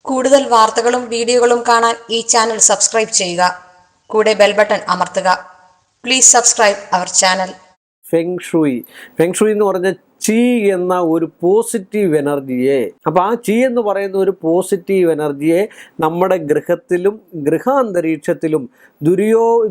കൂടുതൽ വാർത്തകളും വീഡിയോകളും കാണാൻ ഈ ചാനൽ സബ്സ്ക്രൈബ് ചെയ്യുക. കൂടെ ബെൽ ബട്ടൺ അമർത്തുക. Please subscribe our channel. Feng shui എന്ന് പറഞ്ഞ ചി എന്ന ഒരു പോസിറ്റീവ് എനർജിയെ, അപ്പോൾ ആ ചി എന്ന് പറയുന്ന ഒരു പോസിറ്റീവ് എനർജിയെ നമ്മുടെ ഗൃഹത്തിലും ഗൃഹാന്തരീക്ഷത്തിലും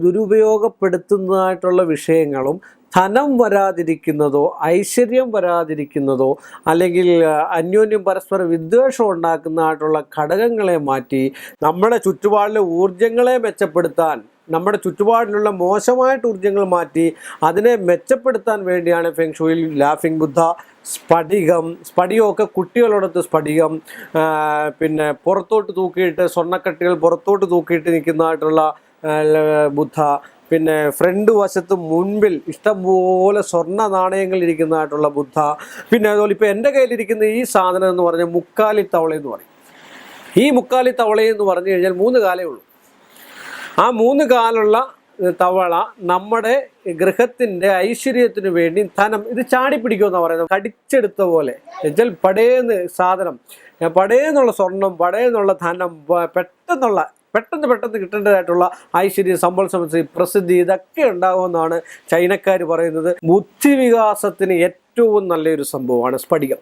ദുരുപയോഗപ്പെടുത്തുന്നതായിട്ടുള്ള വിഷയങ്ങളും ധനം വരാതിരിക്കുന്നതോ ഐശ്വര്യം വരാതിരിക്കുന്നതോ അല്ലെങ്കിൽ അന്യോന്യം പരസ്പര വിദ്വേഷം ഉണ്ടാക്കുന്നതായിട്ടുള്ള ഘടകങ്ങളെ മാറ്റി നമ്മുടെ ചുറ്റുപാടിലെ ഊർജങ്ങളെ മെച്ചപ്പെടുത്താൻ, നമ്മുടെ ചുറ്റുപാടിലുള്ള മോശമായിട്ട് ഊർജ്ജങ്ങൾ മാറ്റി അതിനെ മെച്ചപ്പെടുത്താൻ വേണ്ടിയാണ് ഫെങ് ഷൂയിൽ ലാഫിംഗ് ബുദ്ധ, സ്ഫടികമൊക്കെ കുട്ടികളോടൊത്ത് സ്ഫടികം, പിന്നെ പുറത്തോട്ട് തൂക്കിയിട്ട് സ്വർണ്ണക്കട്ടികൾ പുറത്തോട്ട് തൂക്കിയിട്ട് നിൽക്കുന്നതായിട്ടുള്ള ബുദ്ധ, പിന്നെ ഫ്രണ്ട് വശത്ത് മുൻപിൽ ഇഷ്ടംപോലെ സ്വർണ്ണ നാണയങ്ങൾ ഇരിക്കുന്നതായിട്ടുള്ള ബുദ്ധ, പിന്നെ അതുപോലെ ഇപ്പോൾ എൻ്റെ കയ്യിലിരിക്കുന്ന ഈ സാധനം എന്ന് പറഞ്ഞാൽ മുക്കാലി തവളയെന്ന് പറയും. ഈ മുക്കാലി തവളയെന്ന് പറഞ്ഞു കഴിഞ്ഞാൽ 3 കാലേ ഉള്ളൂ. ആ 3 കാലുള്ള തവള നമ്മുടെ ഗൃഹത്തിൻ്റെ ഐശ്വര്യത്തിന് വേണ്ടി ധനം ഇത് ചാടിപ്പിടിക്കുമെന്നാണ് പറയുന്നത്. കടിച്ചെടുത്ത പോലെ എന്നുവെച്ചാൽ പടേന്ന് സാധനം, പടേന്നുള്ള സ്വർണം, പടേന്നുള്ള ധനം, പെട്ടെന്ന് കിട്ടേണ്ടതായിട്ടുള്ള ഐശ്വര്യം, സമ്പൽ സമൃദ്ധി, പ്രസിദ്ധി ഇതൊക്കെ ഉണ്ടാകുമെന്നാണ് ചൈനക്കാർ പറയുന്നത്. ബുദ്ധിവികാസത്തിന് ഏറ്റവും നല്ലൊരു സംഭവമാണ് സ്ഫടികം.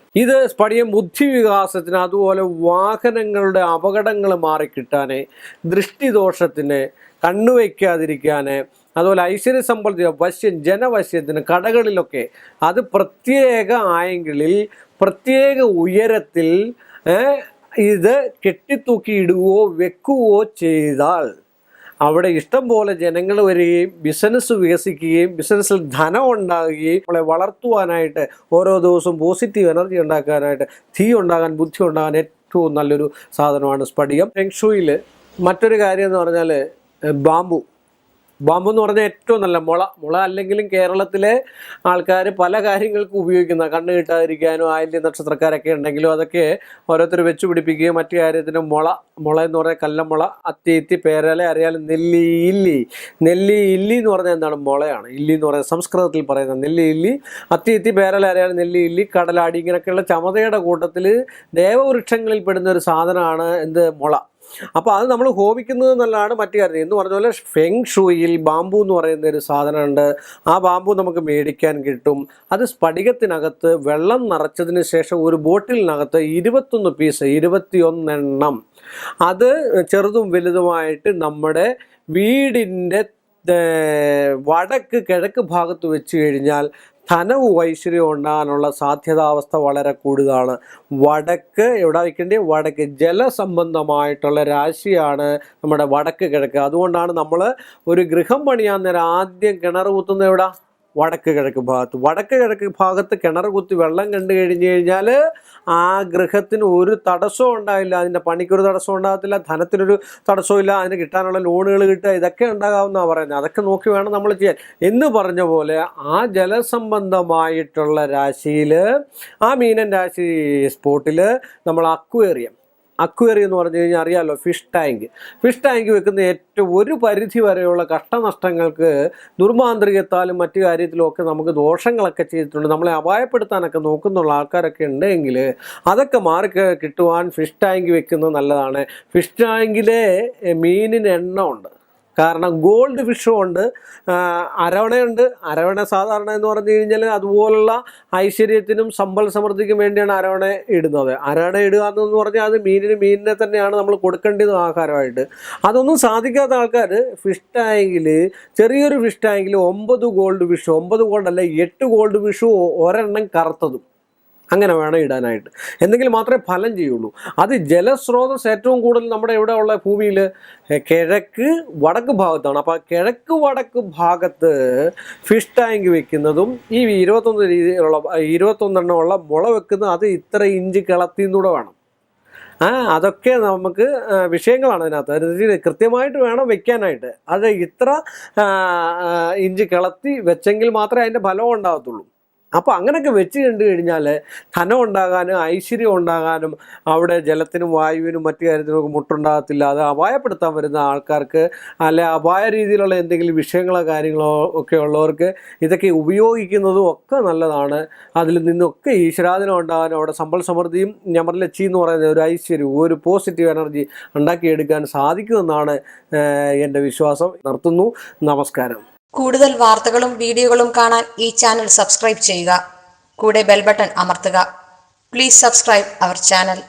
സ്ഫടികം ബുദ്ധിവികാസത്തിന്, അതുപോലെ വാഹനങ്ങളുടെ അപകടങ്ങൾ മാറിക്കിട്ടാന്, ദൃഷ്ടിദോഷത്തിന്, കണ്ണുവയ്ക്കാതിരിക്കാന്, അതുപോലെ ഐശ്വര്യ സമ്പത്തി, ജനവശ്യത്തിന്, കടകളിലൊക്കെ അത് പ്രത്യേക ആംഗിളിൽ പ്രത്യേക ഉയരത്തിൽ ഇത് കെട്ടിത്തൂക്കിയിടുകയോ വെക്കുകയോ ചെയ്താൽ അവിടെ ഇഷ്ടം പോലെ ജനങ്ങൾ വരികയും ബിസിനസ് വികസിക്കുകയും ബിസിനസ്സിൽ ധനം ഉണ്ടാകുകയും നമ്മളെ വളർത്തുവാനായിട്ട് ഓരോ ദിവസവും പോസിറ്റീവ് എനർജി ഉണ്ടാക്കാനായിട്ട്, തീ ഉണ്ടാകാൻ, ബുദ്ധി ഉണ്ടാകാൻ ഏറ്റവും നല്ലൊരു സാധനമാണ് സ്ഫടികം. ഫെങ് ഷൂയിൽ മറ്റൊരു കാര്യം എന്ന് പറഞ്ഞാൽ ബാമ്പു എന്ന് പറഞ്ഞാൽ ഏറ്റവും നല്ല മുള അല്ലെങ്കിലും കേരളത്തിലെ ആൾക്കാർ പല കാര്യങ്ങൾക്കും ഉപയോഗിക്കുന്ന, കണ്ണ് കിട്ടാതിരിക്കാനും ആയില്യ നക്ഷത്രക്കാരൊക്കെ ഉണ്ടെങ്കിലും അതൊക്കെ ഓരോരുത്തർ വെച്ച് പിടിപ്പിക്കുകയും മറ്റു കാര്യത്തിന് മുള എന്ന് പറഞ്ഞാൽ കല്ലമുള, അത്തി, പേരല, അറിയാലും നെല്ലി ഇല്ലി എന്ന് പറഞ്ഞാൽ എന്താണ്? മുളയാണ്. ഇല്ലി എന്ന് പറയുന്നത് സംസ്കൃതത്തിൽ പറയുന്നത് നെല്ലി ഇല്ലി, അത്തി, പേരല, അറിയാലും നെല്ലി ഇല്ലി, കടലാടി, ഇങ്ങനെയൊക്കെയുള്ള ചമതയുടെ കൂട്ടത്തിൽ ദേവവൃക്ഷങ്ങളിൽ പെടുന്ന ഒരു സാധനമാണ് മുള. അപ്പോൾ അത് നമ്മൾ ഹോമിക്കുന്നത് നല്ലതാണ്. മറ്റു കാര്യം എന്ന് പറഞ്ഞ പോലെ ഫെങ് ഷൂയിൽ ബാമ്പു എന്ന് പറയുന്ന ഒരു സാധനമുണ്ട്. ആ ബാമ്പു നമുക്ക് മേടിക്കാൻ കിട്ടും. അത് സ്ഫടികത്തിനകത്ത് വെള്ളം നിറച്ചതിന് ശേഷം ഒരു ബോട്ടിലിനകത്ത് 21 പീസ്, 21 എണ്ണം, അത് ചെറുതും വലുതുമായിട്ട് നമ്മുടെ വീടിൻ്റെ വടക്ക് കിഴക്ക് ഭാഗത്ത് വെച്ച് കഴിഞ്ഞാൽ ധനവും ഐശ്വര്യവും ഉണ്ടാകാനുള്ള സാധ്യതാവസ്ഥ വളരെ കൂടുതലാണ്. വടക്ക് എവിടെ വയ്ക്കേണ്ടത്? വടക്ക് ജലസംബന്ധമായിട്ടുള്ള രാശിയാണ് നമ്മുടെ വടക്ക് കിഴക്ക്. അതുകൊണ്ടാണ് നമ്മൾ ഒരു ഗൃഹം പണിയാൻ നേരം ആദ്യം കിണർ കുത്തുന്നത് എവിടെ? വടക്ക് കിഴക്ക് ഭാഗത്ത് കിണർ കുത്തി വെള്ളം കണ്ടു കഴിഞ്ഞു കഴിഞ്ഞാൽ ആ ഗൃഹത്തിന് ഒരു തടസ്സവും ഉണ്ടാവില്ല. അതിൻ്റെ പണിക്കൊരു തടസ്സം ഉണ്ടാകത്തില്ല, ധനത്തിനൊരു തടസ്സവും ഇല്ല, അതിന് കിട്ടാനുള്ള ലോണുകൾ കിട്ടുക, ഇതൊക്കെ ഉണ്ടാകാമെന്നാണ് പറയുന്നത്. അതൊക്കെ നോക്കി വേണം നമ്മൾ ചെയ്യാൻ. എന്ന് പറഞ്ഞ പോലെ ആ ജലസംബന്ധമായിട്ടുള്ള രാശിയിൽ, ആ മീനൻ രാശി സ്പോട്ടിൽ നമ്മൾ അക്വേറിയം എന്ന് പറഞ്ഞു കഴിഞ്ഞാൽ അറിയാമല്ലോ, ഫിഷ് ടാങ്ക് വെക്കുന്ന ഏറ്റവും ഒരു പരിധി വരെയുള്ള കഷ്ടനഷ്ടങ്ങൾക്ക് ദുർമാന്ത്രികത്താലും മറ്റു കാര്യത്തിലും ഒക്കെ നമുക്ക് ദോഷങ്ങളൊക്കെ ചെയ്തിട്ടുണ്ട്. നമ്മളെ അപായപ്പെടുത്താനൊക്കെ നോക്കുന്നുള്ള ആൾക്കാരൊക്കെ ഉണ്ടെങ്കിൽ അതൊക്കെ മാറി കിട്ടുവാൻ ഫിഷ് ടാങ്ക് വെക്കുന്നത് നല്ലതാണ്. ഫിഷ് ടാങ്കിലെ മീനിന് എണ്ണമുണ്ട്. കാരണം ഗോൾഡ് ഫിഷും ഉണ്ട്, അരവണയുണ്ട്. അരവണ സാധാരണ എന്ന് പറഞ്ഞു കഴിഞ്ഞാൽ അതുപോലുള്ള ഐശ്വര്യത്തിനും സമ്പൽ സമൃദ്ധിക്കും വേണ്ടിയാണ് അരവണ ഇടുന്നത്. അരവണ ഇടുക എന്ന് പറഞ്ഞാൽ അത് മീനിനെ തന്നെയാണ് നമ്മൾ കൊടുക്കേണ്ടത് ആഹാരമായിട്ട്. അതൊന്നും സാധിക്കാത്ത ആൾക്കാർ ഫിഷ് ടാങ്കിൽ, ചെറിയൊരു ഫിഷ് ടാങ്കിൽ 9 ഗോൾഡ് ഫിഷ്, 9 ഗോൾഡല്ല 8 ഗോൾഡ് ഫിഷും ഒരെണ്ണം കറുത്തതും അങ്ങനെ വേണം ഇടാനായിട്ട്. എന്തെങ്കിലും മാത്രമേ ഫലം ചെയ്യുള്ളൂ. അത് ജലസ്രോതസ് ഏറ്റവും കൂടുതൽ നമ്മുടെ ഇവിടെ ഉള്ള ഭൂമിയിൽ കിഴക്ക് വടക്ക് ഭാഗത്താണ്. അപ്പോൾ കിഴക്ക് വടക്ക് ഭാഗത്ത് ഫിഷ് ടാങ്ക് വെക്കുന്നതും ഈ 21 രീതിയിലുള്ള 21 എണ്ണമുള്ള മുള വെക്കുന്നത് അത് ഇത്ര ഇഞ്ച് കിളത്തിന്നൂടെ വേണം. അതൊക്കെ നമുക്ക് വിഷയങ്ങളാണ് അതിനകത്ത്. അത് കൃത്യമായിട്ട് വേണം വെക്കാനായിട്ട്. അത് ഇത്ര ഇഞ്ച് കിളത്തി വെച്ചെങ്കിൽ മാത്രമേ അതിൻ്റെ ഫലം ഉണ്ടാകത്തുള്ളൂ. അപ്പോൾ അങ്ങനെയൊക്കെ വെച്ച് കണ്ടു കഴിഞ്ഞാൽ ധനം ഉണ്ടാകാനും ഐശ്വര്യം ഉണ്ടാകാനും അവിടെ ജലത്തിനും വായുവിനും മറ്റു കാര്യത്തിനൊക്കെ മുട്ടുണ്ടാകത്തില്ല. അത് അപായപ്പെടുത്താൻ വരുന്ന ആൾക്കാർക്ക് അല്ലെ അപായ രീതിയിലുള്ള എന്തെങ്കിലും വിഷയങ്ങളോ കാര്യങ്ങളോ ഒക്കെ ഉള്ളവർക്ക് ഇതൊക്കെ ഉപയോഗിക്കുന്നതും ഒക്കെ നല്ലതാണ്. അതിൽ നിന്നൊക്കെ ഈശ്വരാധീനം ഉണ്ടാകാനും അവിടെ സമ്പൽ സമൃദ്ധിയും ഞമർലച്ചി എന്ന് പറയുന്ന ഒരു ഐശ്വര്യവും ഒരു പോസിറ്റീവ് എനർജി ഉണ്ടാക്കിയെടുക്കാൻ സാധിക്കുമെന്നാണ് എൻ്റെ വിശ്വാസം. നിർത്തുന്നു. നമസ്കാരം. കൂടുതൽ വാർത്തകളും വീഡിയോകളും കാണാൻ ഈ ചാനൽ സബ്സ്ക്രൈബ് ചെയ്യുക. കൂടെ ബെൽ ബട്ടൺ അമർത്തുക. Please subscribe our channel.